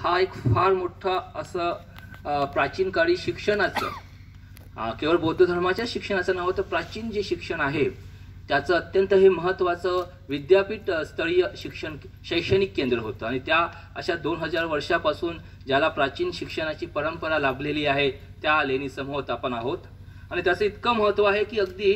हा एक फार मोठा असं प्राचीन काळी शिक्षणाचं केवळ बौद्ध धर्माच्या शिक्षणाचं नाव तर प्राचीन जे शिक्षण आहे त्याचं अत्यंत हे महत्त्वाचं विद्यापीठ स्तरीय शैक्षणिक केंद्र होतं आणि त्या अशा 2000 वर्षापासून ज्याला प्राचीन शिक्षणाची परंपरा लाभलेली आहे त्या लेणी समूहात आपण आहोत. आणि त्याचं इतकं महत्त्व आहे की अगदी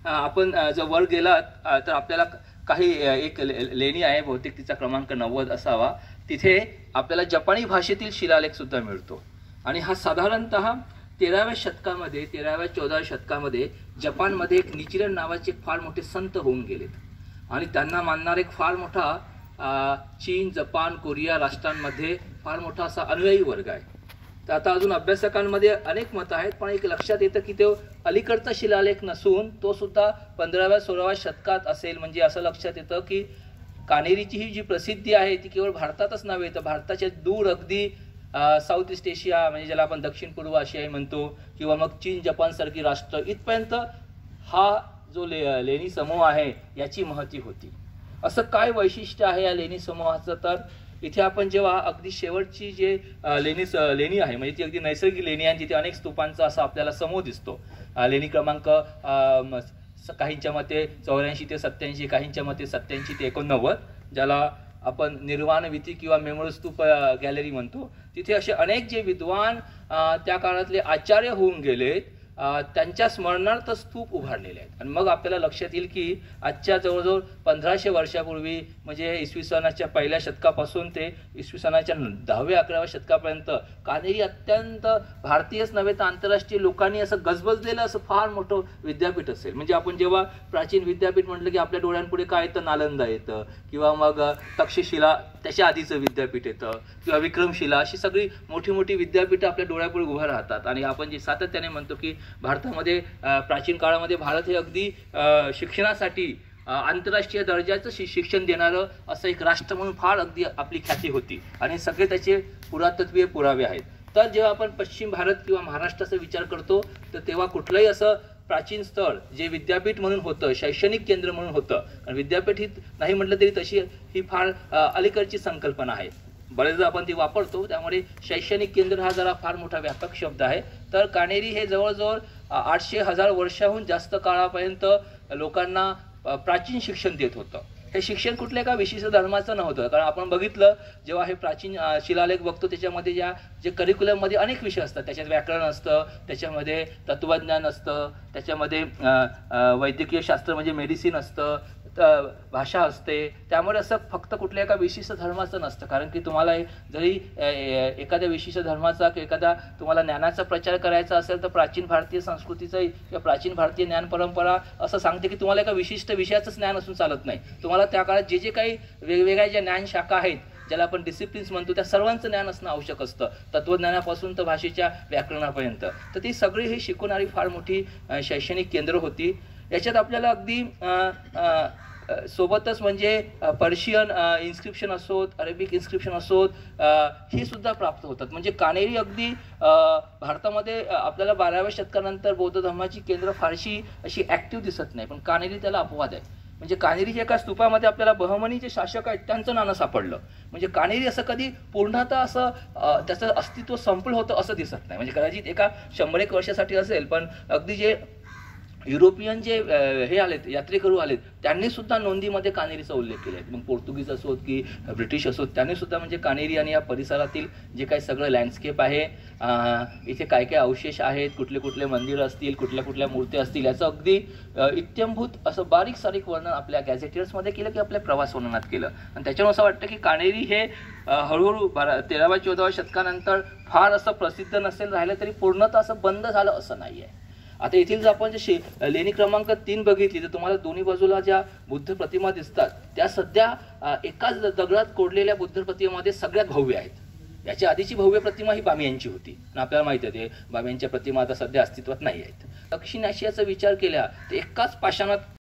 आपण जर वर गेलात तर आपल्याला काही एक लेणी आहे, बहुतेक तिचा क्रमांक 90 असावा, तिथे आपल्याला जपानी भाषेतील शिलालेख सुद्धा मिळतो. आणि हा साधारणतः 13व्या शतकामध्ये 13व्या-14व्या शतकामध्ये जपानमध्ये एक निचिरन नावाचे फार मोठे संत होऊन गेलेत आणि त्यांना मानणारा एक फार मोठा चीन, जपान, कोरिया राष्ट्रांमध्ये फार मोठा असा अनुयायी वर्ग आहे. तर आता अजून अभ्यासकांमध्ये अनेक मतं आहेत, पण एक लक्षात येतं की तो अलीकडचा शिलालेख नसून तो सुद्धा 15व्या-16व्या शतकात असेल. म्हणजे असं लक्षात येतं की कानेरीची ही जी प्रसिद्धी आहे ती केवळ भारतातच नव्हे तर भारताच्या दूर अगदी साऊथ ईस्ट एशिया म्हणजे ज्याला आपण दक्षिण पूर्व आशियाई म्हणतो किंवा मग चीन, जपान सारखी राष्ट्र इथपर्यंत हा जो लेणी समूह आहे याची महती होती. असं काय वैशिष्ट्य आहे या लेणी समूहाचं, तर इथे आपण जेव्हा अगदी शेवटची जे लेणी आहे म्हणजे ती अगदी नैसर्गिक लेणी आहे, तिथे अनेक स्तूपांचा असा आपल्याला समूह दिसतो. लेणी क्रमांक काहींच्या मते 84 ते 87, काहींच्या मते 87 ते 89, ज्याला आपण निर्वाण वीथी किंवा मेमोरी स्तूप गॅलरी म्हणतो. तिथे असे अनेक जे विद्वान त्या काळातले आचार्य होऊन गेलेत त्यांच्या स्मरणार्थ स्तूप उभारलेले आहेत. आणि मग आपल्याला लक्षात येईल की आजच्या जवळजवळ 1500 वर्षापूर्वी म्हणजे इसवी सनाच्या पहिल्या शतकापासून ते इसवी सनाच्या 10व्या-11व्या शतकापर्यंत कानेरी अत्यंत भारतीयच नव्हे तर आंतरराष्ट्रीय लोकांनी असं गजबजलेलं असं फार मोठं विद्यापीठ असेल. म्हणजे आपण जेव्हा प्राचीन विद्यापीठ म्हटलं की आपल्या डोळ्यांपुढे काय येतं, नालंदा येतं किंवा मग तक्षशिला त्याच्या आधीचं विद्यापीठ येतं किंवा विक्रमशिला, अशी सगळी मोठी मोठी विद्यापीठं आपल्या डोळ्यापुढे उभं राहतात. आणि आपण जे सातत्याने म्हणतो की भारतामध्ये प्राचीन काळामध्ये भारत हे अगदी शिक्षणासाठी आंतरराष्ट्रीय दर्जाचं शिक्षण देणारं असं एक राष्ट्र म्हणून फार अगदी आपली ख्याती होती आणि सगळे त्याचे पुरातत्वीय पुरावे आहेत. तर जेव्हा आपण पश्चिम भारत किंवा महाराष्ट्राचा विचार करतो तर तेव्हा कुठलंही असं प्राचीन स्थळ जे विद्यापीठ म्हणून होतं, शैक्षणिक केंद्र म्हणून होतं, कारण विद्यापीठ ही नाही म्हटलं तरी तशी ही फार अलीकडची संकल्पना आहे, बरेचदा आपण ती वापरतो, त्यामुळे शैक्षणिक केंद्र हा जरा फार मोठा व्यापक शब्द आहे. तर कानेरी हे जवळजवळ 800-1000 वर्षाहून जास्त काळापर्यंत लोकांना प्राचीन शिक्षण देत होतं. हे शिक्षण कुठल्या एका विशिष्ट धर्माचं नव्हतं, कारण आपण बघितलं जेव्हा हे प्राचीन शिलालेख बघतो त्याच्यामध्ये जे करिक्युलममध्ये अनेक विषय असतात, त्याच्यात व्याकरण असतं, त्याच्यामध्ये तत्त्वज्ञान असतं, त्याच्यामध्ये वैद्यकीय शास्त्र म्हणजे मेडिसिन असतं, भाषा असते. त्यामुळे असं फक्त कुठल्या एका विशिष्ट धर्माचं नसतं, कारण की तुम्हाला जरी एखाद्या विशिष्ट धर्माचा किंवा एखादा तुम्हाला ज्ञानाचा प्रचार करायचा असेल तर प्राचीन भारतीय संस्कृतीचं किंवा प्राचीन भारतीय ज्ञान परंपरा असं सांगते की तुम्हाला एका विशिष्ट विषयाचंच ज्ञान असून चालत नाही. तुम्हाला त्या काळात जे काही वेगवेगळ्या ज्या ज्ञान शाखा आहेत ज्याला आपण डिसिप्लिन्स म्हणतो त्या सर्वांचं ज्ञान असणं आवश्यक असतं, तत्त्वज्ञानापासून तर भाषेच्या व्याकरणापर्यंत. तर ती सगळी ही शिकवणारी फार मोठी शैक्षणिक केंद्र होती. याच्यात आपल्याला अगदी सोबतच म्हणजे पर्शियन इन्स्क्रिप्शन असोत, अरेबिक इन्स्क्रिप्शन असोत, ही सुद्धा प्राप्त होतात. म्हणजे कानेरी अगदी भारतामध्ये आपल्याला 12व्या शतकानंतर बौद्ध धर्माची केंद्र फारशी अशी ॲक्टिव्ह दिसत नाही, पण कानेरी त्याला अपवाद आहे. म्हणजे कानेरीच्या एका स्तूपामध्ये आपल्याला बहमनी जे शासक आहेत त्यांचं नाणं सापडलं. म्हणजे कानेरी असं कधी पूर्णतः असं त्याचं अस्तित्व संपलं होतं असं दिसत नाही. म्हणजे कदाचित एका 100-1 वर्षासाठी असेल, पण अगदी जे युरोपियन जे हे आलेत, यात्रेकरू आलेत, त्यांनी सुद्धा नोंदीमध्ये कानेरीचा उल्लेख केला आहे. मग पोर्तुगीज असोत की ब्रिटिश असोत त्यांनी सुद्धा म्हणजे कानेरी आणि या परिसरातील जे काही सगळं लँडस्केप आहे, इथे काय काय अवशेष आहेत, कुठले कुठले मंदिरं असतील, कुठल्या कुठल्या मूर्ती असतील, याचं अगदी इत्यंभूत असं बारीक सारीक वर्णन आपल्या गॅझेटियर्समध्ये केलं की आपल्या प्रवास वर्णनात केलं. आणि त्याच्यामुळे असं वाटतं की कानेरी हे हळूहळू 13व्या-14व्या शतकानंतर फार असं प्रसिद्ध नसेल राहिलं तरी पूर्णतः असं बंद झालं असं नाही आहे. आता येथील जर आपण जे लेणी क्रमांक 3 बघितली तर तुम्हाला दोन्ही बाजूला ज्या बुद्ध प्रतिमा दिसतात त्या सध्या एकाच दगडात कोरलेल्या बुद्ध प्रतिमेमध्ये सगळ्यात भव्य आहेत. याच्या आधीची भव्य प्रतिमा ही बामियांची होती आणि आपल्याला माहिती आहे बामियांच्या प्रतिमा आता सध्या अस्तित्वात नाही आहेत. दक्षिण आशियाचा विचार केला तर एकाच पाषाणात